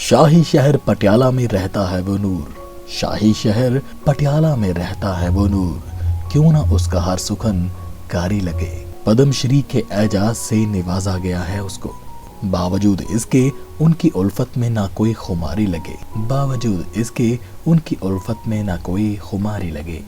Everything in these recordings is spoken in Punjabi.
शाही शहर पटियाला में रहता है वो नूर, शाही शहर पटियाला में रहता है वो नूर, क्यों ना उसका हर सुखन कारी लगे। पद्मश्री के एजाज से नवाजा गया है उसको, बावजूद इसके उनकी उल्फत में ना कोई खुमारी लगे, बावजूद इसके उनकी उल्फत में ना कोई खुमारी लगे।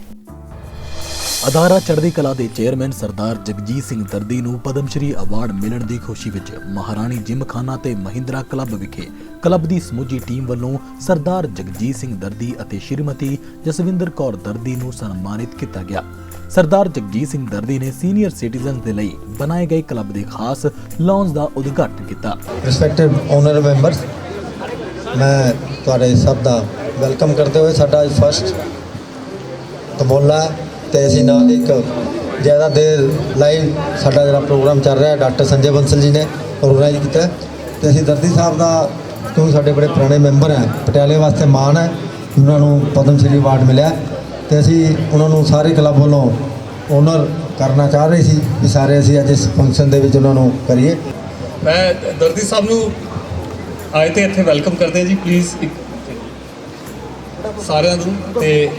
ਅਦਾਰਾ ਚੜ੍ਹਦੀ ਕਲਾ ਦੇ ਚੇਅਰਮੈਨ ਸਰਦਾਰ ਜਗਜੀਤ ਸਿੰਘ ਦਰਦੀ ਨੂੰ ਪਦਮਸ਼੍ਰੀ ਅਵਾਰਡ ਮਿਲਣ ਦੀ ਖੁਸ਼ੀ ਵਿੱਚ ਮਹਾਰਾਣੀ ਜਿਮਖਾਨਾ ਤੇ ਮਹਿੰਦਰਾ ਕਲੱਬ ਵਿਖੇ ਕਲੱਬ ਦੀ ਸਮੁੱਚੀ ਟੀਮ ਵੱਲੋਂ ਸਰਦਾਰ ਜਗਜੀਤ ਸਿੰਘ ਦਰਦੀ ਅਤੇ ਸ਼੍ਰੀਮਤੀ ਜਸਵਿੰਦਰ ਕੌਰ ਦਰਦੀ ਨੂੰ ਸਨਮਾਨਿਤ ਕੀਤਾ ਗਿਆ। ਸਰਦਾਰ ਜਗਜੀਤ ਸਿੰਘ ਦਰਦੀ ਨੇ ਸੀਨੀਅਰ ਸਿਟੀਜ਼ਨਸ ਦੇ ਲਈ ਬਣਾਏ ਗਏ ਕਲੱਬ ਦੇ ਖਾਸ ਲੌਂਜ ਦਾ ਉਦਘਾਟਨ ਕੀਤਾ। ਰਿਸਪੈਕਟਿਡ ਓਨਰ ਮੈਂਬਰਸ, ਮੈਂ ਤੁਹਾਡੇ ਸਭ ਦਾ ਵੈਲਕਮ ਕਰਦੇ ਹੋਏ ਸਾਡਾ ਫਸਟ ਤਮੋਲਾ ਤੇ ਅਸੀਂ ਨਾਲ ਇੱਕ ਜ਼ਿਆਦਾ ਦੇਰ ਲਾਈਵ ਸਾਡਾ ਜਿਹੜਾ ਪ੍ਰੋਗਰਾਮ ਚੱਲ ਰਿਹਾ ਡਾਕਟਰ ਸੰਜੇ ਬੰਸਲ ਜੀ ਨੇ ਆਰਗੇਨਾਈਜ਼ ਕੀਤਾ ਤੇ ਅਸੀਂ ਦਰਦੀ ਸਾਹਿਬ ਦਾ ਕਿਉਂਕਿ ਸਾਡੇ ਬੜੇ ਪੁਰਾਣੇ ਮੈਂਬਰ ਹੈ, ਪਟਿਆਲੇ ਵਾਸਤੇ ਮਾਣ ਹੈ ਉਹਨਾਂ ਨੂੰ ਪਦਮ ਸ਼੍ਰੀ ਅਵਾਰਡ ਮਿਲਿਆ ਤੇ ਅਸੀਂ ਉਹਨਾਂ ਨੂੰ ਸਾਰੇ ਕਲੱਬ ਵੱਲੋਂ ਓਨਰ ਕਰਨਾ ਚਾਹ ਰਹੇ ਸੀ ਕਿ ਸਾਰੇ ਅਸੀਂ ਅੱਜ ਇਸ ਫੰਕਸ਼ਨ ਦੇ ਵਿੱਚ ਉਹਨਾਂ ਨੂੰ ਕਰੀਏ। ਮੈਂ ਦਰਦੀ ਸਾਹਿਬ ਨੂੰ ਆਏ ਤੇ ਇੱਥੇ ਵੈਲਕਮ ਕਰਦੇ ਹਾਂ ਜੀ, ਪਲੀਜ਼ ਸਾਰਿਆਂ ਨੂੰ। ਤੇ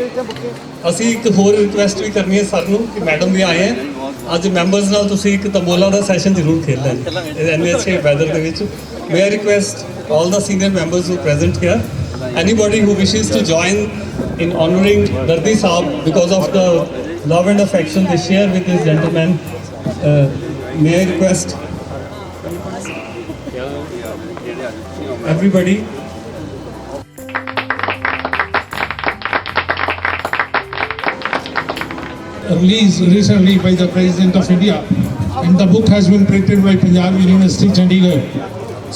ਅਸੀਂ ਇੱਕ ਹੋਰ ਰਿਕੁਐਸਟ ਵੀ ਕਰਨੀ ਹੈ ਸਰ ਨੂੰ ਕਿ ਮੈਡਮ ਵੀ ਆਏ ਹੈ ਅੱਜ ਮੈਂਬਰਸ ਨਾਲ, ਤੁਸੀਂ ਇੱਕ ਤੰਬੋਲਾ ਦਾ ਸੈਸ਼ਨ ਜ਼ਰੂਰ ਖੇਲਣਾ ਜੀ ਇੰਨੇ ਅੱਛੇ ਵੈਦਰ ਦੇ ਵਿੱਚ। May I request all the senior members who present here, anybody who wishes to join in honoring Dardi Saab because of the love and affection they share with this gentleman, may I request everybody released recently by the President of India, and the book has been printed by Punjab University, Chandigarh.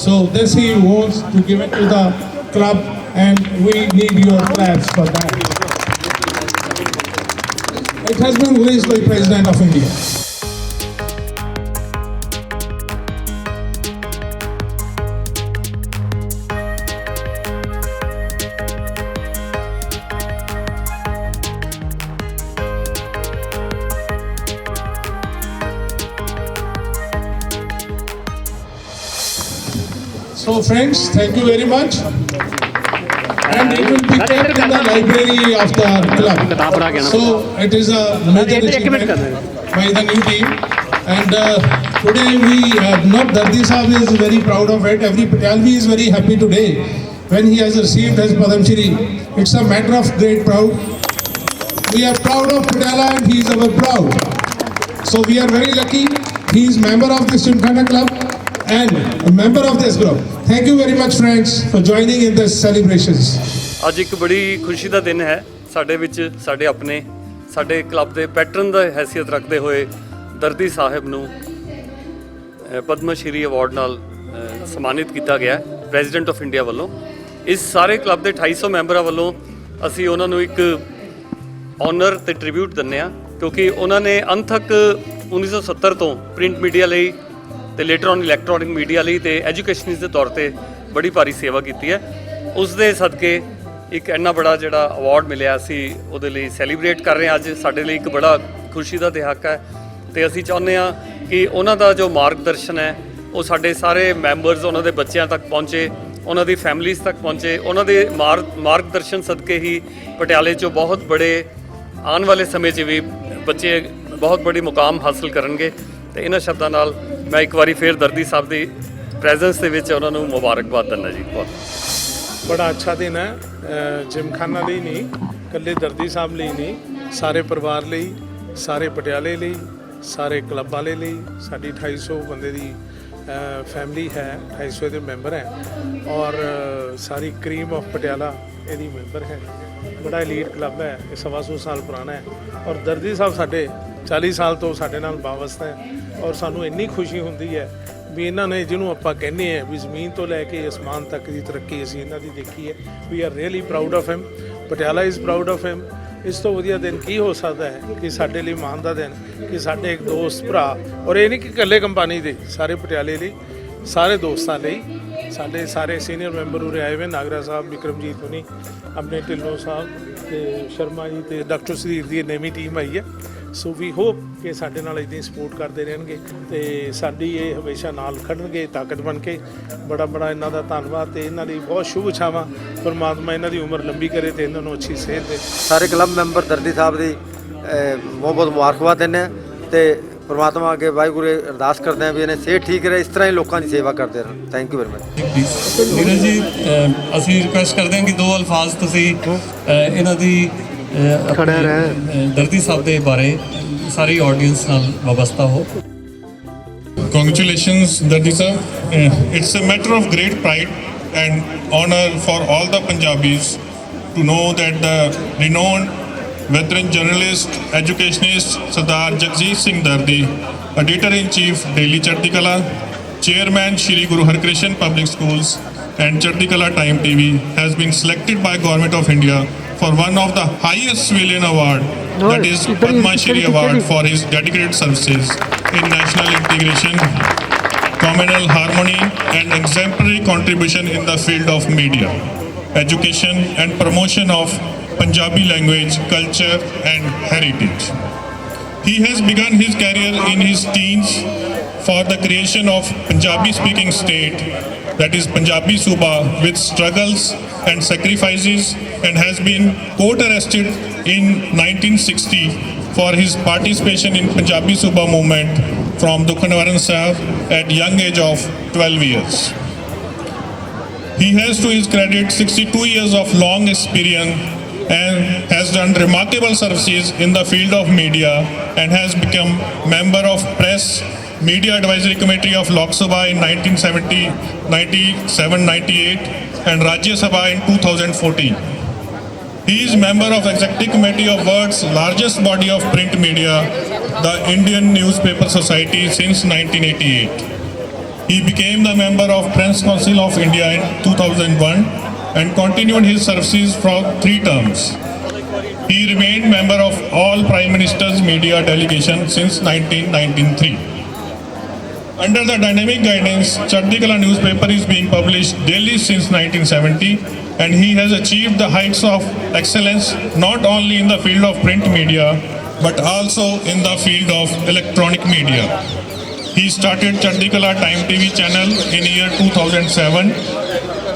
So this he wants to give it to the club, and we need your claps for that. It has been released by President of India. So friends, thank you very much, and it will be kept in the library of the club. So it is a major achievement by the new team, and today we not Dardi Saab is very proud of it. Every Patyalvi is very happy today when he has received his Padam Shri. It's a matter of great proud. We are proud of Patiala and he is our proud. So we are very lucky. He is member of this Gymkhana Club and a member of this group. Thank you very much friends for joining in this celebrations. ਅੱਜ ਇੱਕ ਬੜੀ ਖੁਸ਼ੀ ਦਾ ਦਿਨ ਹੈ ਸਾਡੇ ਵਿੱਚ। ਸਾਡੇ ਆਪਣੇ ਸਾਡੇ ਕਲੱਬ ਦੇ ਪੈਟਰਨ ਦਾ ਹੈਸੀਅਤ ਰੱਖਦੇ ਹੋਏ ਦਰਦੀ ਸਾਹਿਬ ਨੂੰ ਪਦਮ ਸ਼੍ਰੀ ਅਵਾਰਡ ਨਾਲ ਸਨਮਾਨਿਤ ਕੀਤਾ ਗਿਆ ਪ੍ਰੈਜ਼ੀਡੈਂਟ ਆਫ ਇੰਡੀਆ ਵੱਲੋਂ। ਇਸ ਸਾਰੇ ਕਲੱਬ ਦੇ 250 ਮੈਂਬਰਾਂ ਵੱਲੋਂ ਅਸੀਂ ਉਹਨਾਂ ਨੂੰ ਇੱਕ ਆਨਰ ਤੇ ਟ੍ਰਿਬਿਊਟ ਦਿੰਦੇ ਹਾਂ, ਕਿਉਂਕਿ ਉਹਨਾਂ ਨੇ ਅੰਤ ਤੱਕ 1970 ਤੋਂ ਪ੍ਰਿੰਟ ਮੀਡੀਆ ਲਈ ਤੇ ਲੇਟਰ ਔਨ ਇਲੈਕਟ੍ਰੋਨਿਕ ਮੀਡੀਆ ਲਈ ਤੇ ਐਜੂਕੇਸ਼ਨਿਸਟ ਦੇ ਤੌਰ ਤੇ ਬੜੀ ਭਾਰੀ ਸੇਵਾ ਕੀਤੀ ਹੈ। ਉਸ ਦੇ ਸਦਕੇ ਇੱਕ ਇੰਨਾ ਬੜਾ ਜਿਹੜਾ ਅਵਾਰਡ ਮਿਲਿਆ, ਅਸੀਂ ਉਹਦੇ ਲਈ ਸੈਲੀਬ੍ਰੇਟ ਕਰ ਰਹੇ ਹਾਂ ਅੱਜ। ਸਾਡੇ ਲਈ ਇੱਕ ਬੜਾ ਖੁਸ਼ੀ ਦਾ ਦਿਹਾਕਾ ਹੈ ਤੇ ਅਸੀਂ ਚਾਹੁੰਦੇ ਹਾਂ ਕਿ ਉਹਨਾਂ ਦਾ ਜੋ ਮਾਰਗਦਰਸ਼ਨ ਹੈ ਉਹ ਸਾਡੇ ਸਾਰੇ ਮੈਂਬਰਸ, ਉਹਨਾਂ ਦੇ ਬੱਚਿਆਂ ਤੱਕ ਪਹੁੰਚੇ, ਉਹਨਾਂ ਦੀ ਫੈਮਲੀਜ਼ ਤੱਕ ਪਹੁੰਚੇ। ਉਹਨਾਂ ਦੇ ਮਾਰਗਦਰਸ਼ਨ ਸਦਕੇ ਹੀ ਪਟਿਆਲੇ 'ਚੋਂ ਬਹੁਤ ਬੜੇ ਆਉਣ ਵਾਲੇ ਸਮੇਂ 'ਚ ਵੀ ਬੱਚੇ ਬਹੁਤ ਬੜੀ ਮੁਕਾਮ ਹਾਸਲ ਕਰਨਗੇ। ਤੇ ਇਹਨਾਂ ਸ਼ਬਦਾਂ ਨਾਲ ਮੈਂ ਇੱਕ ਵਾਰੀ ਫੇਰ ਦਰਦੀ ਸਾਹਿਬ ਦੀ ਪ੍ਰੈਜ਼ੈਂਸ ਦੇ ਵਿੱਚ ਉਹਨਾਂ ਨੂੰ ਮੁਬਾਰਕਬਾਦ ਦਿੰਦਾ ਜੀ। ਬਹੁਤ ਬੜਾ ਅੱਛਾ ਦਿਨ ਹੈ ਜਿਮਖਾਨਾ ਲਈ ਨਹੀਂ, ਇਕੱਲੇ ਦਰਦੀ ਸਾਹਿਬ ਲਈ ਨਹੀਂ, ਸਾਰੇ ਪਰਿਵਾਰ ਲਈ, ਸਾਰੇ ਪਟਿਆਲੇ ਲਈ, ਸਾਰੇ ਕਲੱਬ ਵਾਲੇ ਲਈ। ਸਾਡੀ 250 ਬੰਦੇ ਦੀ ਫੈਮਿਲੀ ਹੈ, 250 ਦੇ ਮੈਂਬਰ ਹੈ ਔਰ ਸਾਰੀ ਕਰੀਮ ਆਫ ਪਟਿਆਲਾ ਇਹਦੀ ਮੈਂਬਰ ਹੈ। ਬੜਾ ਐਲੀਟ ਕਲੱਬ ਹੈ, ਇਹ 125 ਸਾਲ ਪੁਰਾਣਾ ਹੈ ਔਰ ਦਰਦੀ ਸਾਹਿਬ ਸਾਡੇ 40 ਸਾਲ ਤੋਂ ਸਾਡੇ ਨਾਲ ਵਾਬਸਤਾ ਹੈ ਔਰ ਸਾਨੂੰ ਇੰਨੀ ਖੁਸ਼ੀ ਹੁੰਦੀ ਹੈ ਵੀ ਇਹਨਾਂ ਨੇ ਜਿਹਨੂੰ ਆਪਾਂ ਕਹਿੰਦੇ ਹਾਂ ਵੀ ਜ਼ਮੀਨ ਤੋਂ ਲੈ ਕੇ ਅਸਮਾਨ ਤੱਕ ਦੀ ਤਰੱਕੀ ਅਸੀਂ ਇਹਨਾਂ ਦੀ ਦੇਖੀ ਹੈ। We are really proud of him, Patiala is proud of him. ਇਸ ਤੋਂ ਵਧੀਆ ਦਿਨ ਕੀ ਹੋ ਸਕਦਾ ਹੈ ਕਿ ਸਾਡੇ ਲਈ ਮਾਣ ਦਾ ਦਿਨ ਕਿ ਸਾਡੇ ਇੱਕ ਦੋਸਤ ਭਰਾ, ਔਰ ਇਹ ਨਹੀਂ ਕਿ ਇਕੱਲੇ ਕੰਪਨੀ ਦੇ, ਸਾਰੇ ਪਟਿਆਲੇ ਲਈ, ਸਾਰੇ ਦੋਸਤਾਂ ਲਈ, ਸਾਡੇ ਸਾਰੇ ਸੀਨੀਅਰ ਮੈਂਬਰ ਉਰੇ ਆਏ ਹੋਏ, ਨਾਗਰਾ ਸਾਹਿਬ, ਵਿਕਰਮਜੀਤ ਹੋਣੀ, ਆਪਣੇ ਢਿੱਲੋਂ ਸਾਹਿਬ ਤੇ ਸ਼ਰਮਾ ਜੀ ਤੇ ਡਾਕਟਰ ਸੁਧੀਰ ਦੀ ਨਵੀਂ ਟੀਮ ਆਈ ਹੈ। ਸੋ ਵੀ ਹੋਪ ਕਿ ਸਾਡੇ ਨਾਲ ਇਦਾਂ ਸਪੋਰਟ ਕਰਦੇ ਰਹਿਣਗੇ ਤੇ ਸਾਡੀ ਇਹ ਹਮੇਸ਼ਾ ਨਾਲ ਖੜਨਗੇ ਤਾਕਤ ਬਣ ਕੇ। ਬੜਾ ਇਹਨਾਂ ਦਾ ਧੰਨਵਾਦ ਤੇ ਇਹਨਾਂ ਦੀ ਬਹੁਤ ਸ਼ੁਭ ਇੱਛਾਵਾਂ। ਪਰਮਾਤਮਾ ਇਹਨਾਂ ਦੀ ਉਮਰ ਲੰਬੀ ਕਰੇ ਤੇ ਇਹਨਾਂ ਨੂੰ ਅੱਛੀ ਸਿਹਤ ਦੇ। ਸਾਰੇ ਕਲੱਬ ਮੈਂਬਰ ਦਰਦੀ ਸਾਹਿਬ ਦੀ ਬਹੁਤ ਬਹੁਤ ਮੁਬਾਰਕਬਾਦ ਦਿੰਦੇ ਹਾਂ ਤੇ ਪਰਮਾਤਮਾ ਅੱਗੇ ਵਾਹਿਗੁਰੂ ਅਰਦਾਸ ਕਰਦੇ ਹਾਂ ਵੀ ਇਹਨੇ ਸਿਹਤ ਠੀਕ ਰਹੇ, ਇਸ ਤਰ੍ਹਾਂ ਹੀ ਲੋਕਾਂ ਦੀ ਸੇਵਾ ਕਰਦੇ ਰਹਿਣ। Thank you very much. Neeraj ji ਅਸੀਂ ਰਿਕੁਐਸਟ ਕਰਦੇ ਹਾਂ ਕਿ ਦੋ ਅਲਫਾਜ਼ ਤੁਸੀਂ ਇਹਨਾਂ ਦੀ ਦਰਦੀ ਸਾਹਿਬ ਦੇ ਬਾਰੇ ਸਾਰੀ ਆਡੀਅנס ਨਾਲ ਵਾਬਸਤਾ ਹੋ। Congratulations, Dardi sir. It's a matter of great pride and honor for all the Punjabis to know that the renowned veteran journalist, educationist Sardar Jagjit Singh Dardi, Editor-in-Chief Daily Chardi Kala, Chairman Shri Guru Harkrishan Public Schools and Chardi Kala Time TV, has been selected by Government of India for one of the highest civilian award, that is Padma Shri Award, for his dedicated services in national integration, communal harmony and exemplary contribution in the field of media, education and promotion of Punjabi language, culture and heritage. He has begun his career in his teens for the creation of Punjabi speaking state, that is Punjabi Suba, with struggles and sacrifices, and has been court arrested in 1960 for his participation in Punjabi Suba movement from Dukhanwaran Sahib at young age of 12 years. He has to his credit 62 years of long experience and has done remarkable services in the field of media and has become member of Press Media Advisory Committee of Lok Sabha in 1970, 97, 98 and Rajya Sabha in 2014. He is member of Executive Committee of world's largest body of print media, the Indian Newspaper Society, since 1988. He became the member of Press Council of India in 2001 and continued his services for 3 terms. He remained member of all Prime Minister's media delegation since 1993. Under the dynamic guidance, Chardi Kala newspaper is being published daily since 1970, and he has achieved the heights of excellence not only in the field of print media but also in the field of electronic media. He started Chardi Kala Time TV channel in year 2007.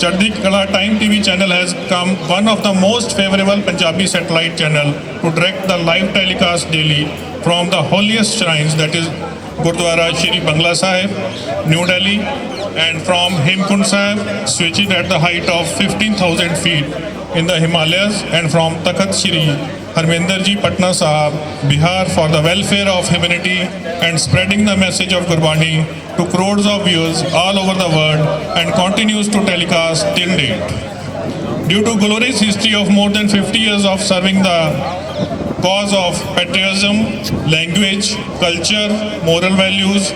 Chardi Kala Time TV channel has become one of the most favorable Punjabi satellite channel to direct the live telecast daily from the holiest shrines, that is Gurdwara Shri Bangla Sahib, New Delhi, and from Hemkund Sahib, situated at the height of 15,000 feet in the Himalayas, and from Takht Shri Harminder Ji Patna Sahib, Bihar, for the welfare of humanity and spreading the message of Gurbani to crores of viewers all over the world, and continues to telecast till date. Due to glorious history of more than 50 years of serving the cause of patriotism, language, culture, moral values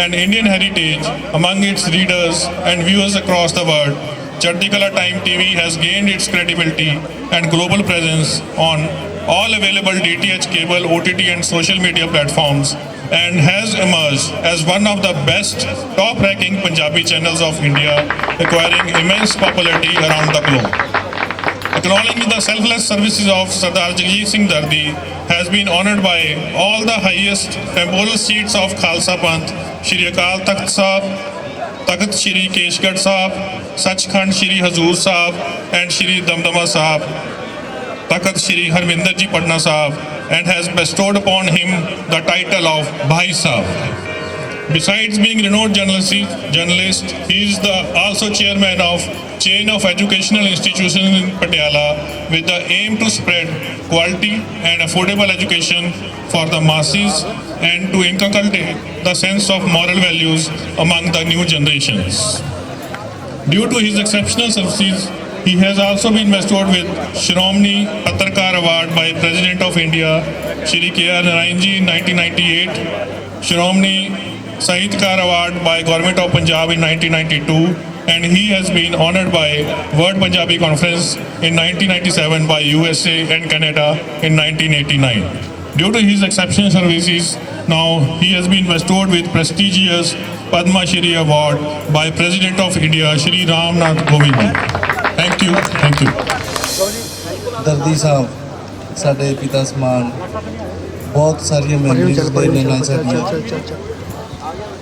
and Indian heritage among its readers and viewers across the world, Chardi Kala Time TV has gained its credibility and global presence on all available DTH cable, OTT and social media platforms, and has emerged as one of the best top-ranking Punjabi channels of India, acquiring immense popularity around the globe. Acknowledging the selfless services of Sardar Jagjit Singh Dardi, has been honoured by all the highest temporal seats of Khalsa Panth, Shri Akal Takht Sahib, Takht Shri Keshgढ़ Sahib, Sachkhand Shri Hazur Sahib and Shri Damdama Sahib, Takht Shri Harminder Ji Patna Sahib, and has bestowed upon him the title of Bhai Sahib. Besides being renowned journalist, he is also chairman of chain of educational institutions in Patiala with the aim to spread quality and affordable education for the masses and to inculcate the sense of moral values among the new generations. Due to his exceptional services, he has also been bestowed with Shiromani Patarkar Award by President of India, Shri K.R. Narayan Ji in 1998, Shiromani Sahityakar Award by Government of Punjab in 1992, and he has been honoured by World Punjabi Conference in 1997 by USA and Canada in 1989. Due to his exceptional services, now he has been bestowed with prestigious Padma Shri Award by President of India, Shri Ram Nath Kovind Ji. Thank you. Thank you. ਦਰਦੀ ਸਾਹਿਬ ਸਾਡੇ ਪਿਤਾ ਸਮਾਨ ਬਹੁਤ ਸਾਰੀਆਂ ਮੈਮਰੀਜ਼ ਦੇ ਨਾਲ ਸਾਡੀਆਂ।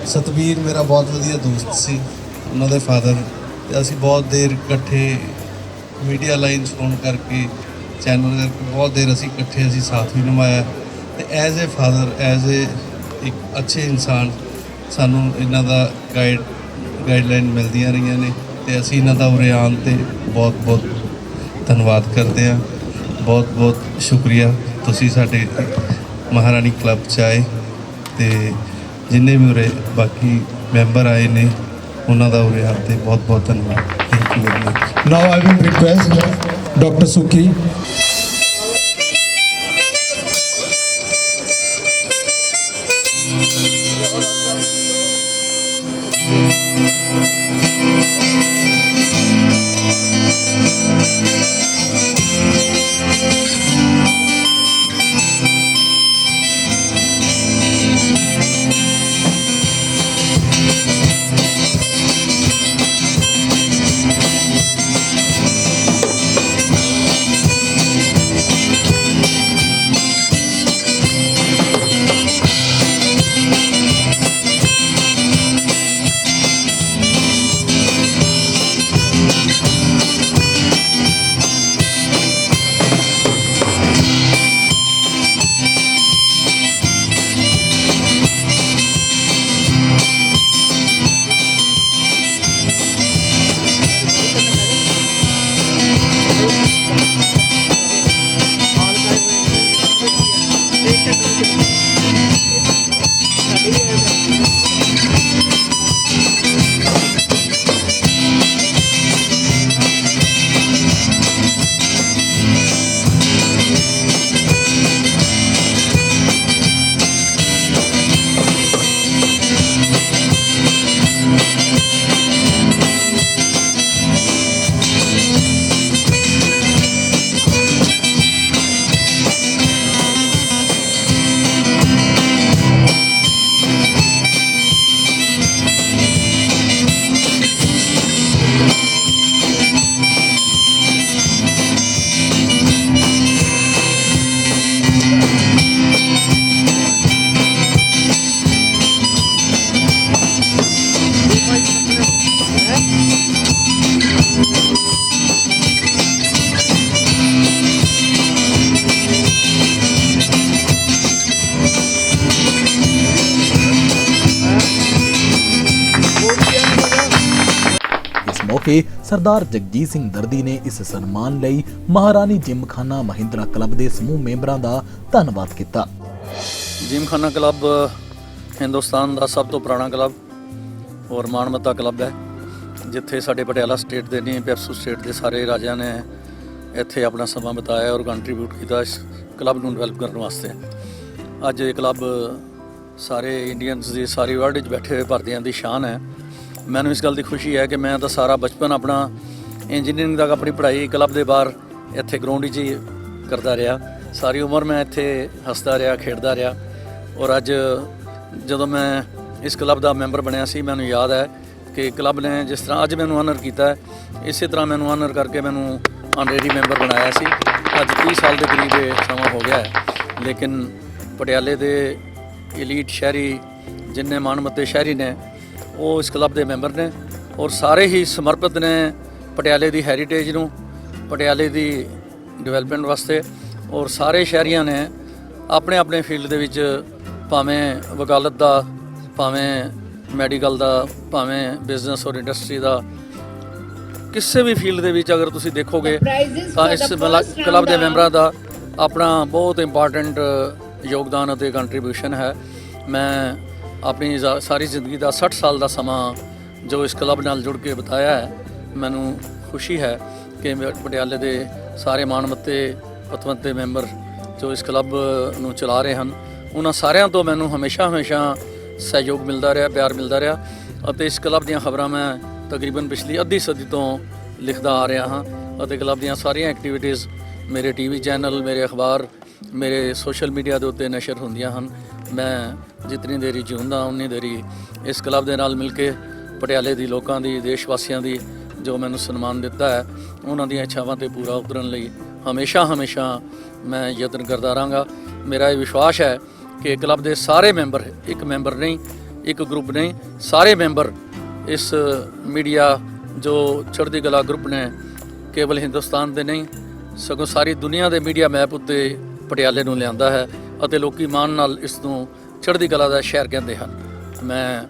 ਸਤਵੀਰ ਮੇਰਾ ਬਹੁਤ ਵਧੀਆ ਦੋਸਤ ਸੀ, ਉਹਨਾਂ ਦੇ ਫਾਦਰ, ਤੇ ਅਸੀਂ ਬਹੁਤ ਦੇਰ ਇਕੱਠੇ ਮੀਡੀਆ ਲਾਈਨਸ ਫੋਨ ਕਰਕੇ, ਚੈਨਲ ਕਰਕੇ ਬਹੁਤ ਦੇਰ ਅਸੀਂ ਇਕੱਠੇ ਅਸੀਂ ਸਾਥ ਵੀ ਨਿਭਾਇਆ। ਤੇ as a father, as a ਇੱਕ ਅੱਛੇ ਇਨਸਾਨ ਸਾਨੂੰ ਇਹਨਾਂ ਦਾ ਗਾਈਡਲਾਈਨ ਮਿਲਦੀਆਂ ਰਹੀਆਂ ਨੇ, ਤੇ ਅਸੀਂ ਇਹਨਾਂ ਦਾ ਉਰੇ ਆਉਣ 'ਤੇ ਬਹੁਤ ਬਹੁਤ ਧੰਨਵਾਦ ਕਰਦੇ ਹਾਂ। ਬਹੁਤ ਬਹੁਤ ਸ਼ੁਕਰੀਆ, ਤੁਸੀਂ ਸਾਡੇ ਮਹਾਰਾਣੀ ਕਲੱਬ 'ਚ ਆਏ, ਤੇ ਜਿੰਨੇ ਵੀ ਉਰੇ ਬਾਕੀ ਮੈਂਬਰ ਆਏ ਨੇ ਉਹਨਾਂ ਦਾ ਉਰੇ ਆਉਣ 'ਤੇ ਬਹੁਤ ਬਹੁਤ ਧੰਨਵਾਦ। Thank you very much. Now I will request Dr. Suki. ਮੌਕੇ ਸਰਦਾਰ ਜਗਜੀਤ ਸਿੰਘ ਦਰਦੀ ਨੇ ਇਸ ਸਨਮਾਨ ਲਈ ਮਹਾਰਾਣੀ ਜਿਮਖਾਨਾ ਮਹਿੰਦਰਾ ਕਲੱਬ ਦੇ ਸਮੂਹ ਮੈਂਬਰਾਂ ਦਾ ਧੰਨਵਾਦ ਕੀਤਾ। ਜਿਮਖਾਨਾ ਕਲੱਬ ਹਿੰਦੁਸਤਾਨ ਦਾ ਸਭ ਤੋਂ ਪੁਰਾਣਾ ਕਲੱਬ ਔਰ ਮਾਣਮੱਤਾ ਕਲੱਬ ਹੈ, ਜਿੱਥੇ ਸਾਡੇ ਪਟਿਆਲਾ ਸਟੇਟ ਦੇ ਨਹੀਂ ਪੈਪਸੂ ਸਟੇਟ ਦੇ ਸਾਰੇ ਰਾਜਿਆਂ ਨੇ ਇੱਥੇ ਆਪਣਾ ਸਮਾਂ ਬਿਤਾਇਆ ਔਰ ਕੰਟਰੀਬਿਊਟ ਕੀਤਾ ਇਸ ਕਲੱਬ ਨੂੰ ਡਿਵੈਲਪ ਕਰਨ ਵਾਸਤੇ। ਅੱਜ ਇਹ ਕਲੱਬ ਸਾਰੇ ਇੰਡੀਅਨਸ ਦੀ ਸਾਰੀ ਵਰਲਡ ਵਿੱਚ ਬੈਠੇ ਹੋਏ ਭਾਰਤੀਆਂ ਦੀ ਸ਼ਾਨ ਹੈ। ਮੈਨੂੰ ਇਸ ਗੱਲ ਦੀ ਖੁਸ਼ੀ ਹੈ ਕਿ ਮੈਂ ਤਾਂ ਸਾਰਾ ਬਚਪਨ ਆਪਣਾ ਇੰਜੀਨੀਅਰਿੰਗ ਤੱਕ ਆਪਣੀ ਪੜ੍ਹਾਈ ਕਲੱਬ ਦੇ ਬਾਹਰ ਇੱਥੇ ਗਰਾਊਂਡ 'ਚ ਹੀ ਕਰਦਾ ਰਿਹਾ। ਸਾਰੀ ਉਮਰ ਮੈਂ ਇੱਥੇ ਹੱਸਦਾ ਰਿਹਾ, ਖੇਡਦਾ ਰਿਹਾ ਔਰ ਅੱਜ ਜਦੋਂ ਮੈਂ ਇਸ ਕਲੱਬ ਦਾ ਮੈਂਬਰ ਬਣਿਆ ਸੀ, ਮੈਨੂੰ ਯਾਦ ਹੈ ਕਿ ਕਲੱਬ ਨੇ ਜਿਸ ਤਰ੍ਹਾਂ ਅੱਜ ਮੈਨੂੰ ਆਨਰ ਕੀਤਾ ਹੈ, ਇਸੇ ਤਰ੍ਹਾਂ ਮੈਨੂੰ ਆਨਰ ਕਰਕੇ ਮੈਨੂੰ ਆਨਰੇਰੀ ਮੈਂਬਰ ਬਣਾਇਆ ਸੀ। ਅੱਜ 30 ਸਾਲ ਦੇ ਕਰੀਬ ਇਹ ਸਮਾਂ ਹੋ ਗਿਆ ਹੈ, ਲੇਕਿਨ ਪਟਿਆਲੇ ਦੇ ਐਲੀਟ ਸ਼ਹਿਰੀ ਜਿੰਨੇ ਮਾਣਮੱਤੇ ਸ਼ਹਿਰੀ ਨੇ ਉਹ ਇਸ ਕਲੱਬ ਦੇ ਮੈਂਬਰ ਨੇ ਔਰ ਸਾਰੇ ਹੀ ਸਮਰਪਿਤ ਨੇ ਪਟਿਆਲੇ ਦੀ ਹੈਰੀਟੇਜ ਨੂੰ, ਪਟਿਆਲੇ ਦੀ ਡਿਵੈਲਪਮੈਂਟ ਵਾਸਤੇ। ਔਰ ਸਾਰੇ ਸ਼ਹਿਰੀਆਂ ਨੇ ਆਪਣੇ ਆਪਣੇ ਫੀਲਡ ਦੇ ਵਿੱਚ, ਭਾਵੇਂ ਵਕਾਲਤ ਦਾ, ਭਾਵੇਂ ਮੈਡੀਕਲ ਦਾ, ਭਾਵੇਂ ਬਿਜ਼ਨਸ ਔਰ ਇੰਡਸਟਰੀ ਦਾ, ਕਿਸੇ ਵੀ ਫੀਲਡ ਦੇ ਵਿੱਚ ਅਗਰ ਤੁਸੀਂ ਦੇਖੋਗੇ ਤਾਂ ਇਸ ਕਲੱਬ ਦੇ ਮੈਂਬਰਾਂ ਦਾ ਆਪਣਾ ਬਹੁਤ ਇੰਪੋਰਟੈਂਟ ਯੋਗਦਾਨ ਅਤੇ ਕੰਟਰੀਬਿਊਸ਼ਨ ਹੈ। ਮੈਂ ਆਪਣੀ ਸਾਰੀ ਜ਼ਿੰਦਗੀ ਦਾ 60 ਸਾਲ ਦਾ ਸਮਾਂ ਜੋ ਇਸ ਕਲੱਬ ਨਾਲ ਜੁੜ ਕੇ ਬਿਤਾਇਆ ਹੈ, ਮੈਨੂੰ ਖੁਸ਼ੀ ਹੈ ਕਿ ਪਟਿਆਲੇ ਦੇ ਸਾਰੇ ਮਾਣਮੱਤੇ ਪਤਵੰਤੇ ਮੈਂਬਰ ਜੋ ਇਸ ਕਲੱਬ ਨੂੰ ਚਲਾ ਰਹੇ ਹਨ, ਉਹਨਾਂ ਸਾਰਿਆਂ ਤੋਂ ਮੈਨੂੰ ਹਮੇਸ਼ਾ ਸਹਿਯੋਗ ਮਿਲਦਾ ਰਿਹਾ, ਪਿਆਰ ਮਿਲਦਾ ਰਿਹਾ। ਅਤੇ ਇਸ ਕਲੱਬ ਦੀਆਂ ਖਬਰਾਂ ਮੈਂ ਤਕਰੀਬਨ ਪਿਛਲੀ ਅੱਧੀ ਸਦੀ ਤੋਂ ਲਿਖਦਾ ਆ ਰਿਹਾ ਹਾਂ ਅਤੇ ਕਲੱਬ ਦੀਆਂ ਸਾਰੀਆਂ ਐਕਟੀਵਿਟੀਜ਼ ਮੇਰੇ ਟੀਵੀ ਚੈਨਲ, ਮੇਰੇ ਅਖਬਾਰ, ਮੇਰੇ ਸੋਸ਼ਲ ਮੀਡੀਆ ਦੇ ਉੱਤੇ ਨਸ਼ਰ ਹੁੰਦੀਆਂ ਹਨ। ਮੈਂ ਜਿਤਨੀ ਦੇਰੀ ਜਿਉਂਦਾ ਉਨੀ ਦੇਰੀ ਇਸ ਕਲੱਬ ਦੇ ਨਾਲ ਮਿਲ ਕੇ ਪਟਿਆਲੇ ਦੀ ਲੋਕਾਂ ਦੀ, ਦੇਸ਼ ਵਾਸੀਆਂ ਦੀ ਜੋ ਮੈਨੂੰ ਸਨਮਾਨ ਦਿੱਤਾ ਹੈ, ਉਹਨਾਂ ਦੀਆਂ ਇੱਛਾਵਾਂ 'ਤੇ ਪੂਰਾ ਉਤਰਨ ਲਈ ਹਮੇਸ਼ਾ ਮੈਂ ਯਤਨ ਕਰਦਾ ਰਹਾਂਗਾ। ਮੇਰਾ ਇਹ ਵਿਸ਼ਵਾਸ ਹੈ ਕਿ ਕਲੱਬ ਦੇ ਸਾਰੇ ਮੈਂਬਰ, ਇੱਕ ਮੈਂਬਰ ਨਹੀਂ, ਇੱਕ ਗਰੁੱਪ ਨਹੀਂ, ਸਾਰੇ ਮੈਂਬਰ ਇਸ ਮੀਡੀਆ ਜੋ ਚੜ੍ਹਦੀ ਕਲਾ ਗਰੁੱਪ ਨੇ ਕੇਵਲ ਹਿੰਦੁਸਤਾਨ ਦੇ ਨਹੀਂ ਸਗੋਂ ਸਾਰੀ ਦੁਨੀਆ ਦੇ ਮੀਡੀਆ ਮੈਪ ਉੱਤੇ ਪਟਿਆਲੇ ਨੂੰ ਲਿਆਂਦਾ ਹੈ ਅਤੇ ਲੋਕੀ ਮਾਣ ਨਾਲ ਇਸ ਨੂੰ ਚੜ੍ਹਦੀ ਕਲਾ ਦਾ ਸ਼ਹਿਰ ਕਹਿੰਦੇ ਹਨ। ਮੈਂ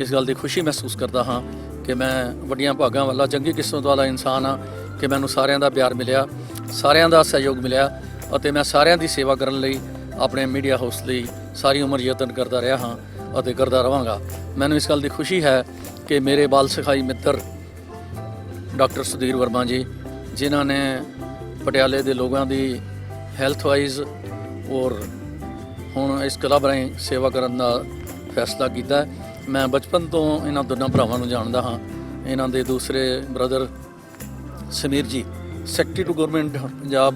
ਇਸ ਗੱਲ ਦੀ ਖੁਸ਼ੀ ਮਹਿਸੂਸ ਕਰਦਾ ਹਾਂ ਕਿ ਮੈਂ ਵੱਡੀਆਂ ਭਾਗਾਂ ਵਾਲਾ, ਚੰਗੀ ਕਿਸਮਤ ਵਾਲਾ ਇਨਸਾਨ ਹਾਂ ਕਿ ਮੈਨੂੰ ਸਾਰਿਆਂ ਦਾ ਪਿਆਰ ਮਿਲਿਆ, ਸਾਰਿਆਂ ਦਾ ਸਹਿਯੋਗ ਮਿਲਿਆ ਅਤੇ ਮੈਂ ਸਾਰਿਆਂ ਦੀ ਸੇਵਾ ਕਰਨ ਲਈ ਆਪਣੇ ਮੀਡੀਆ ਹਾਊਸ ਲਈ ਸਾਰੀ ਉਮਰ ਯਤਨ ਕਰਦਾ ਰਿਹਾ ਹਾਂ ਅਤੇ ਕਰਦਾ ਰਹਾਂਗਾ। ਮੈਨੂੰ ਇਸ ਗੱਲ ਦੀ ਖੁਸ਼ੀ ਹੈ ਕਿ ਮੇਰੇ ਬਾਲ ਸਿਖਾਈ ਮਿੱਤਰ ਡਾਕਟਰ ਸੁਧੀਰ ਵਰਮਾ ਜੀ, ਜਿਨ੍ਹਾਂ ਨੇ ਪਟਿਆਲੇ ਦੇ ਲੋਕਾਂ ਦੀ ਹੈਲਥ ਵਾਈਜ਼ ਔਰ ਹੁਣ ਇਸ ਕਲੱਬ ਰਾਹੀਂ ਸੇਵਾ ਕਰਨ ਦਾ ਫੈਸਲਾ ਕੀਤਾ। ਮੈਂ ਬਚਪਨ ਤੋਂ ਇਹਨਾਂ ਦੋਨਾਂ ਭਰਾਵਾਂ ਨੂੰ ਜਾਣਦਾ ਹਾਂ। ਇਹਨਾਂ ਦੇ ਦੂਸਰੇ brother Sameer ji secretary to government Punjab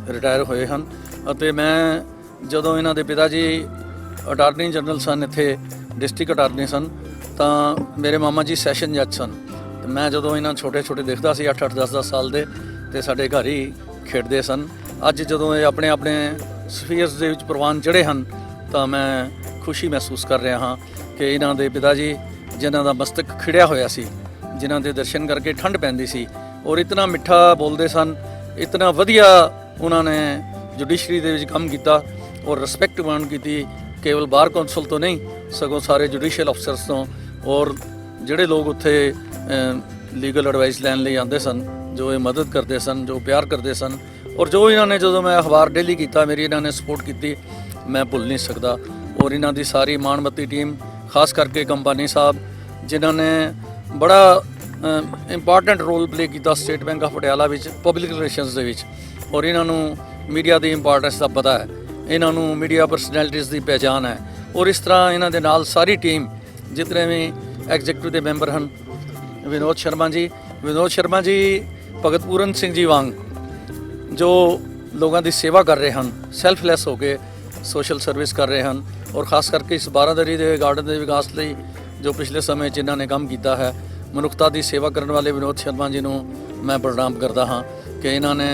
retire ਹੋਏ ਹਨ ਅਤੇ ਮੈਂ ਜਦੋਂ ਇਹਨਾਂ ਦੇ ਪਿਤਾ ਜੀ ਅਟਾਰਨੀ ਜਨਰਲ ਸਨ, ਇੱਥੇ ਡਿਸਟ੍ਰਿਕਟ ਅਟਾਰਨੀ ਸਨ, ਤਾਂ ਮੇਰੇ ਮਾਮਾ ਜੀ ਸੈਸ਼ਨ ਜੱਜ ਸਨ। ਤੇ ਮੈਂ ਜਦੋਂ ਇਹਨਾਂ ਛੋਟੇ ਦੇਖਦਾ ਸੀ 8-8 10-10 ਸਾਲ ਦੇ, ਤੇ ਸਾਡੇ ਘਰ ਹੀ ਖੇਡਦੇ ਸਨ। ਅੱਜ ਜਦੋਂ ਇਹ ਆਪਣੇ ਸਫੀਅਰਸ ਦੇ ਵਿੱਚ ਪ੍ਰਵਾਨ ਚੜ੍ਹੇ ਹਨ ਤਾਂ ਮੈਂ ਖੁਸ਼ੀ ਮਹਿਸੂਸ ਕਰ ਰਿਹਾ ਹਾਂ ਕਿ ਇਹਨਾਂ ਦੇ ਪਿਤਾ ਜੀ, ਜਿਨ੍ਹਾਂ ਦਾ ਮਸਤਕ ਖਿੜਿਆ ਹੋਇਆ ਸੀ, ਜਿਨ੍ਹਾਂ ਦੇ ਦਰਸ਼ਨ ਕਰਕੇ ਠੰਡ ਪੈਂਦੀ ਸੀ ਔਰ ਇਤਨਾ ਮਿੱਠਾ ਬੋਲਦੇ ਸਨ, ਇਤਨਾ ਵਧੀਆ ਉਹਨਾਂ ਨੇ ਜੁਡੀਸ਼ਰੀ ਦੇ ਵਿੱਚ ਕੰਮ ਕੀਤਾ ਔਰ ਰਿਸਪੈਕਟ ਵੰਡ ਕੀਤੀ, ਕੇਵਲ ਬਾਰ ਕੌਂਸਲ ਤੋਂ ਨਹੀਂ ਸਗੋਂ ਸਾਰੇ ਜੁਡੀਸ਼ੀਅਲ ਅਫਸਰਸ ਤੋਂ, ਔਰ ਜਿਹੜੇ ਲੋਕ ਉੱਥੇ ਲੀਗਲ ਐਡਵਾਈਸ ਲੈਣ ਲਈ ਆਉਂਦੇ ਸਨ, ਜੋ ਇਹ ਮਦਦ ਕਰਦੇ ਸਨ, ਜੋ ਪਿਆਰ ਕਰਦੇ ਸਨ, ਔਰ ਜੋ ਇਹਨਾਂ ਨੇ ਜਦੋਂ ਮੈਂ ਅਖਬਾਰ ਡੇਲੀ ਕੀਤਾ ਮੇਰੀ ਇਹਨਾਂ ਨੇ ਸਪੋਰਟ ਕੀਤੀ, ਮੈਂ ਭੁੱਲ ਨਹੀਂ ਸਕਦਾ। ਔਰ ਇਹਨਾਂ ਦੀ ਸਾਰੀ ਮਾਣਮੱਤੀ ਟੀਮ, ਖਾਸ ਕਰਕੇ ਕੰਪਾਨੀ ਸਾਹਿਬ, ਜਿਨ੍ਹਾਂ ਨੇ ਬੜਾ ਇੰਪੋਰਟੈਂਟ ਰੋਲ ਪਲੇ ਕੀਤਾ ਸਟੇਟ ਬੈਂਕ ਆਫ ਪਟਿਆਲਾ ਵਿੱਚ ਪਬਲਿਕ ਰਿਲੇਸ਼ਨਸ ਦੇ ਵਿੱਚ, ਔਰ ਇਹਨਾਂ ਨੂੰ ਮੀਡੀਆ ਦੀ ਇੰਪੋਰਟੈਂਸ ਦਾ ਪਤਾ ਹੈ, ਇਹਨਾਂ ਨੂੰ ਮੀਡੀਆ ਪਰਸਨੈਲਿਟੀਜ਼ ਦੀ ਪਹਿਚਾਣ ਹੈ। ਔਰ ਇਸ ਤਰ੍ਹਾਂ ਇਹਨਾਂ ਦੇ ਨਾਲ ਸਾਰੀ ਟੀਮ, ਜਿਤਨੇ ਵੀ ਐਗਜ਼ੀਕਟਿਵ ਦੇ ਮੈਂਬਰ ਹਨ, ਵਿਨੋਦ ਸ਼ਰਮਾ ਜੀ ਭਗਤ ਪੂਰਨ ਸਿੰਘ ਜੀ ਵਾਂਗ ਜੋ ਲੋਕਾਂ ਦੀ ਸੇਵਾ ਕਰ ਰਹੇ ਹਨ, ਸੈਲਫਲੈਸ ਹੋ ਕੇ ਸੋਸ਼ਲ ਸਰਵਿਸ ਕਰ ਰਹੇ ਹਨ, ਔਰ ਖਾਸ ਕਰਕੇ ਇਸ ਬਾਰਾਦਰੀ ਦੇ ਗਾਰਡਨ ਦੇ ਵਿਕਾਸ ਲਈ ਜੋ ਪਿਛਲੇ ਸਮੇਂ 'ਚ ਇਹਨਾਂ ਨੇ ਕੰਮ ਕੀਤਾ ਹੈ, ਮਨੁੱਖਤਾ ਦੀ ਸੇਵਾ ਕਰਨ ਵਾਲੇ ਵਿਨੋਦ ਸ਼ਰਮਾ ਜੀ ਨੂੰ ਮੈਂ ਪ੍ਰਣਾਮ ਕਰਦਾ ਹਾਂ ਕਿ ਇਹਨਾਂ ਨੇ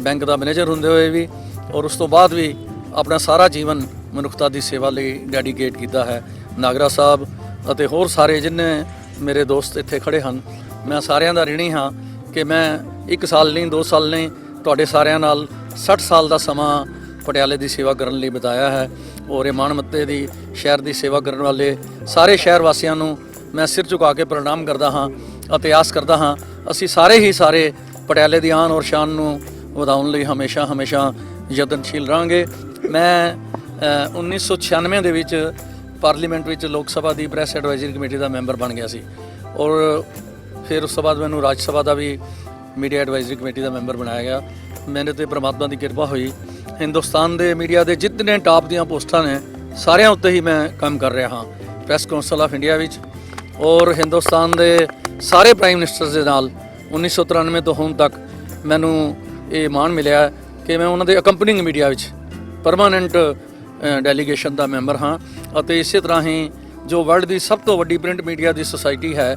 ਬੈਂਕ ਦਾ ਮੈਨੇਜਰ ਹੁੰਦੇ ਹੋਏ ਵੀ ਔਰ ਉਸ ਤੋਂ ਬਾਅਦ ਵੀ ਆਪਣਾ ਸਾਰਾ ਜੀਵਨ ਮਨੁੱਖਤਾ ਦੀ ਸੇਵਾ ਲਈ ਡੈਡੀਕੇਟ ਕੀਤਾ ਹੈ। ਨਾਗਰਾ ਸਾਹਿਬ ਅਤੇ ਹੋਰ ਸਾਰੇ ਜਿੰਨੇ ਮੇਰੇ ਦੋਸਤ ਇੱਥੇ ਖੜੇ ਹਨ, ਮੈਂ ਸਾਰਿਆਂ ਦਾ ਰਿਣੀ ਹਾਂ ਕਿ ਮੈਂ 1 ਸਾਲ ਨਹੀਂ, 2 ਸਾਲ ਨਹੀਂ, ਤੁਹਾਡੇ ਸਾਰਿਆਂ ਨਾਲ 60 ਸਾਲ ਦਾ ਸਮਾਂ ਪਟਿਆਲੇ ਦੀ ਸੇਵਾ ਕਰਨ ਲਈ ਬਿਤਾਇਆ ਹੈ। ਔਰ ਇਹ ਮਾਣਮੱਤੇ ਦੀ ਸ਼ਹਿਰ ਦੀ ਸੇਵਾ ਕਰਨ ਵਾਲੇ ਸਾਰੇ ਸ਼ਹਿਰ ਵਾਸੀਆਂ ਨੂੰ ਮੈਂ ਸਿਰ ਝੁਕਾ ਕੇ ਪ੍ਰਣਾਮ ਕਰਦਾ ਹਾਂ ਅਤੇ ਆਸ ਕਰਦਾ ਹਾਂ ਅਸੀਂ ਸਾਰੇ ਪਟਿਆਲੇ ਦੀ ਆਨ ਔਰ ਸ਼ਾਨ ਨੂੰ ਵਧਾਉਣ ਲਈ ਹਮੇਸ਼ਾ ਯਤਨਸ਼ੀਲ ਰਹਾਂਗੇ। ਮੈਂ 1996 ਦੇ ਵਿੱਚ ਪਾਰਲੀਮੈਂਟ ਵਿੱਚ ਲੋਕ ਸਭਾ ਦੀ ਪ੍ਰੈਸ ਐਡਵਾਈਜ਼ਰੀ ਕਮੇਟੀ ਦਾ ਮੈਂਬਰ ਬਣ ਗਿਆ ਸੀ ਔਰ ਫਿਰ ਉਸ ਤੋਂ ਬਾਅਦ ਮੈਨੂੰ ਰਾਜ ਸਭਾ ਦਾ ਵੀ ਮੀਡੀਆ ਐਡਵਾਈਜ਼ਰੀ ਕਮੇਟੀ ਦਾ ਮੈਂਬਰ ਬਣਾਇਆ ਗਿਆ। ਮੇਰੇ ਤੇ ਪ੍ਰਮਾਤਮਾ ਦੀ ਕਿਰਪਾ ਹੋਈ, ਹਿੰਦੁਸਤਾਨ ਦੇ ਮੀਡੀਆ ਦੇ ਜਿਤਨੇ ਟਾਪ ਦੀਆਂ ਪੋਸਟਾਂ ਨੇ ਸਾਰਿਆਂ ਉੱਤੇ ਹੀ ਮੈਂ ਕੰਮ ਕਰ ਰਿਹਾ ਹਾਂ, ਪ੍ਰੈਸ ਕਾਉਂਸਲ ਆਫ ਇੰਡੀਆ ਵਿੱਚ, ਔਰ ਹਿੰਦੁਸਤਾਨ ਦੇ ਸਾਰੇ ਪ੍ਰਾਈਮ ਮਿਨਿਸਟਰਸ ਦੇ ਨਾਲ 1993 ਤੋਂ ਹੁਣ ਤੱਕ ਮੈਨੂੰ ਇਹ ਮਾਣ ਮਿਲਿਆ ਕਿ ਮੈਂ ਉਹਨਾਂ ਦੇ ਅਕੰਪਨਿੰਗ ਮੀਡੀਆ ਵਿੱਚ ਪਰਮਾਨੈਂਟ ਡੈਲੀਗੇਸ਼ਨ ਦਾ ਮੈਂਬਰ ਹਾਂ। ਅਤੇ ਇਸੇ ਤਰ੍ਹਾਂ ਹੀ ਜੋ ਵਰਲਡ ਦੀ ਸਭ ਤੋਂ ਵੱਡੀ ਪ੍ਰਿੰਟ ਮੀਡੀਆ ਦੀ ਸੁਸਾਇਟੀ ਹੈ,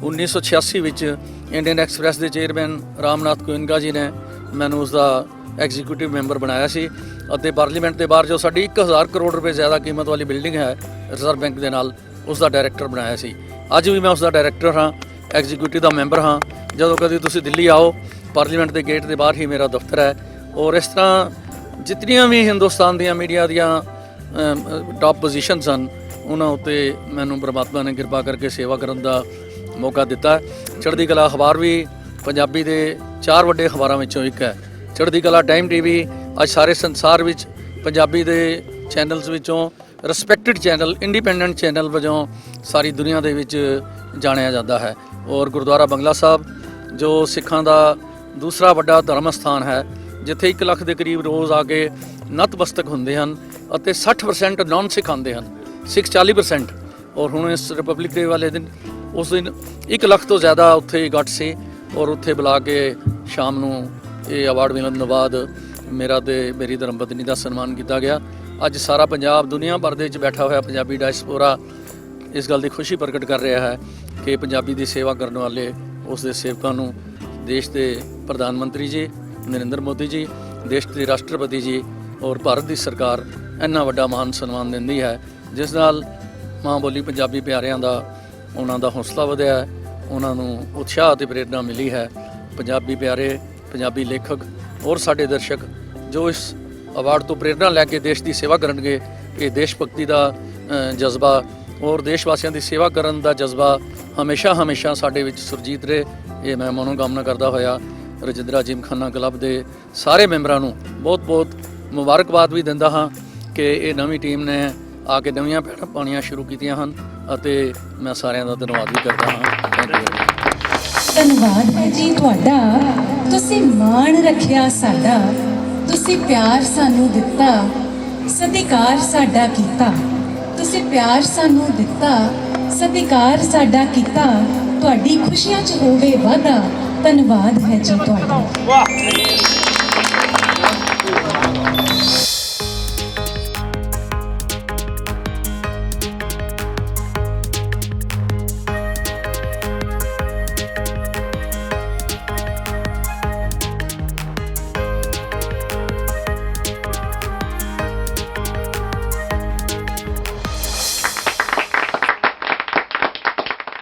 1986 ਵਿੱਚ ਇੰਡੀਅਨ ਐਕਸਪ੍ਰੈਸ ਦੇ ਚੇਅਰਮੈਨ ਰਾਮਨਾਥ ਗੋਇੰਕਾ ਜੀ ਨੇ ਮੈਨੂੰ ਉਸ ਦਾ ਐਗਜ਼ੀਕਿਊਟਿਵ ਮੈਂਬਰ ਬਣਾਇਆ ਸੀ ਅਤੇ ਪਾਰਲੀਮੈਂਟ ਦੇ ਬਾਹਰ ਜੋ ਸਾਡੀ 1000 ਕਰੋੜ ਰੁਪਏ ਜ਼ਿਆਦਾ ਕੀਮਤ ਵਾਲੀ ਬਿਲਡਿੰਗ ਹੈ ਰਿਜ਼ਰਵ ਬੈਂਕ ਦੇ ਨਾਲ, ਉਸ ਦਾ ਡਾਇਰੈਕਟਰ ਬਣਾਇਆ ਸੀ। ਅੱਜ ਵੀ ਮੈਂ ਉਸ ਦਾ ਡਾਇਰੈਕਟਰ ਹਾਂ, ਐਗਜ਼ੀਕਿਊਟਿਵ ਦਾ ਮੈਂਬਰ ਹਾਂ। ਜਦੋਂ ਕਦੀ ਤੁਸੀਂ ਦਿੱਲੀ ਆਓ, ਪਾਰਲੀਮੈਂਟ ਦੇ ਗੇਟ ਦੇ ਬਾਹਰ ਹੀ ਮੇਰਾ ਦਫ਼ਤਰ ਹੈ। ਔਰ ਇਸ ਤਰ੍ਹਾਂ ਜਿਤਨੀਆਂ ਵੀ ਹਿੰਦੁਸਤਾਨ ਦੀਆਂ ਮੀਡੀਆ ਦੀਆਂ ਟਾਪ ਪੋਜੀਸ਼ਨਸ ਹਨ, ਉਹਨਾਂ ਉੱਤੇ ਮੈਨੂੰ ਪ੍ਰਮਾਤਮਾ ਨੇ ਕਿਰਪਾ ਕਰਕੇ ਸੇਵਾ ਕਰਨ ਦਾ ਮੌਕਾ ਦਿੱਤਾ। ਚੜ੍ਹਦੀ ਕਲਾ ਅਖਬਾਰ ਵੀ ਪੰਜਾਬੀ ਦੇ 4 ਵੱਡੇ ਅਖਬਾਰਾਂ ਵਿੱਚੋਂ ਇੱਕ ਹੈ। ਚੜ੍ਹਦੀ ਕਲਾ ਟਾਈਮ ਟੀਵੀ ਅੱਜ ਸਾਰੇ ਸੰਸਾਰ ਵਿੱਚ ਪੰਜਾਬੀ ਦੇ ਚੈਨਲਸ ਵਿੱਚੋਂ ਰਿਸਪੈਕਟਡ ਚੈਨਲ, ਇੰਡੀਪੈਂਡੈਂਟ ਚੈਨਲ ਵਜੋਂ ਸਾਰੀ ਦੁਨੀਆ ਦੇ ਵਿੱਚ ਜਾਣਿਆ ਜਾਂਦਾ ਹੈ। ਔਰ ਗੁਰਦੁਆਰਾ ਬੰਗਲਾ ਸਾਹਿਬ ਜੋ ਸਿੱਖਾਂ ਦਾ ਦੂਸਰਾ ਵੱਡਾ ਧਰਮ ਸਥਾਨ ਹੈ, ਜਿੱਥੇ 1 ਲੱਖ ਦੇ ਕਰੀਬ ਰੋਜ਼ ਆ ਕੇ ਨਤਮਸਤਕ ਹੁੰਦੇ ਹਨ ਅਤੇ 60% ਨਾਨ ਸਿੱਖ ਆਉਂਦੇ ਹਨ, ਸਿੱਖ 40%। ਔਰ ਹੁਣ ਇਸ ਰਿਪਬਲਿਕ ਡੇ ਵਾਲੇ ਦਿਨ, ਉਸ ਦਿਨ 1 ਲੱਖ ਤੋਂ ਜ਼ਿਆਦਾ ਉੱਥੇ ਗੱਟ ਸੀ ਔਰ ਉੱਥੇ ਬੁਲਾ ਕੇ ਸ਼ਾਮ ਨੂੰ ਇਹ ਅਵਾਰਡ ਮਿਲਣ ਤੋਂ ਬਾਅਦ ਮੇਰਾ ਤੇ ਮੇਰੀ ਧਰਮ ਪਤਨੀ ਦਾ ਸਨਮਾਨ ਕੀਤਾ ਗਿਆ। ਅੱਜ ਸਾਰਾ ਪੰਜਾਬ, ਦੁਨੀਆ ਭਰ ਦੇ ਵਿੱਚ ਬੈਠਾ ਹੋਇਆ ਪੰਜਾਬੀ ਡਾਇਸਪੋਰਾ ਇਸ ਗੱਲ ਦੀ ਖੁਸ਼ੀ ਪ੍ਰਗਟ ਕਰ ਰਿਹਾ ਹੈ ਕਿ ਪੰਜਾਬੀ ਦੀ ਸੇਵਾ ਕਰਨ ਵਾਲੇ ਉਸ ਦੇ ਸੇਵਕਾਂ ਨੂੰ ਦੇਸ਼ ਦੇ ਪ੍ਰਧਾਨ ਮੰਤਰੀ ਜੀ ਨਰਿੰਦਰ ਮੋਦੀ ਜੀ, ਦੇਸ਼ ਦੇ ਰਾਸ਼ਟਰਪਤੀ ਜੀ ਔਰ ਭਾਰਤ ਦੀ ਸਰਕਾਰ ਇੰਨਾ ਵੱਡਾ ਮਾਨ ਸਨਮਾਨ ਦਿੰਦੀ ਹੈ, ਜਿਸ ਨਾਲ ਮਾਂ ਬੋਲੀ ਪੰਜਾਬੀ ਪਿਆਰਿਆਂ ਦਾ ਉਹਨਾਂ ਦਾ ਹੌਸਲਾ ਵਧਿਆ ਹੈ, ਉਹਨਾਂ ਨੂੰ ਉਤਸ਼ਾਹ ਅਤੇ ਪ੍ਰੇਰਨਾ ਮਿਲੀ ਹੈ। ਪੰਜਾਬੀ ਪਿਆਰੇ, ਪੰਜਾਬੀ ਲੇਖਕ ਔਰ ਸਾਡੇ ਦਰਸ਼ਕ ਜੋ ਇਸ ਅਵਾਰਡ ਤੋਂ ਪ੍ਰੇਰਨਾ ਲੈ ਕੇ ਦੇਸ਼ ਦੀ ਸੇਵਾ ਕਰਨਗੇ, ਇਹ ਦੇਸ਼ ਭਗਤੀ ਦਾ ਜਜ਼ਬਾ ਔਰ ਦੇਸ਼ ਵਾਸੀਆਂ ਦੀ ਸੇਵਾ ਕਰਨ ਦਾ ਜਜ਼ਬਾ ਹਮੇਸ਼ਾ ਸਾਡੇ ਵਿੱਚ ਸੁਰਜੀਤ ਰਹੇ। ਇਹ ਮੈਂ ਮਨੋਕਾਮਨਾ ਕਰਦਾ ਹੋਇਆ ਰਜਿੰਦਰਾ ਜਿਮਖਾਨਾ ਕਲੱਬ ਦੇ ਸਾਰੇ ਮੈਂਬਰਾਂ ਨੂੰ ਬਹੁਤ ਮੁਬਾਰਕਬਾਦ ਵੀ ਦਿੰਦਾ ਹਾਂ ਕਿ ਇਹ ਨਵੀਂ ਟੀਮ ਨੇ ਆ ਕੇ ਨਵੀਆਂ ਪੈੜਾਂ ਪਾਉਣੀਆਂ ਸ਼ੁਰੂ ਕੀਤੀਆਂ ਹਨ ਅਤੇ ਮੈਂ ਸਾਰਿਆਂ ਦਾ ਧੰਨਵਾਦ ਵੀ ਕਰਦਾ ਹਾਂ। Thank you. ਧੰਨਵਾਦ ਹੈ ਜੀ ਤੁਹਾਡਾ, ਤੁਸੀਂ ਮਾਣ ਰੱਖਿਆ ਸਾਡਾ, ਤੁਸੀਂ ਪਿਆਰ ਸਾਨੂੰ ਦਿੱਤਾ, ਸਤਿਕਾਰ ਸਾਡਾ ਕੀਤਾ, ਤੁਸੀਂ ਪਿਆਰ ਸਾਨੂੰ ਦਿੱਤਾ, ਸਤਿਕਾਰ ਸਾਡਾ ਕੀਤਾ, ਤੁਹਾਡੀ ਖੁਸ਼ੀਆਂ 'ਚ ਹੋਵੇ ਵਾਧਾ। ਧੰਨਵਾਦ ਹੈ ਜੀ ਤੁਹਾਡਾ।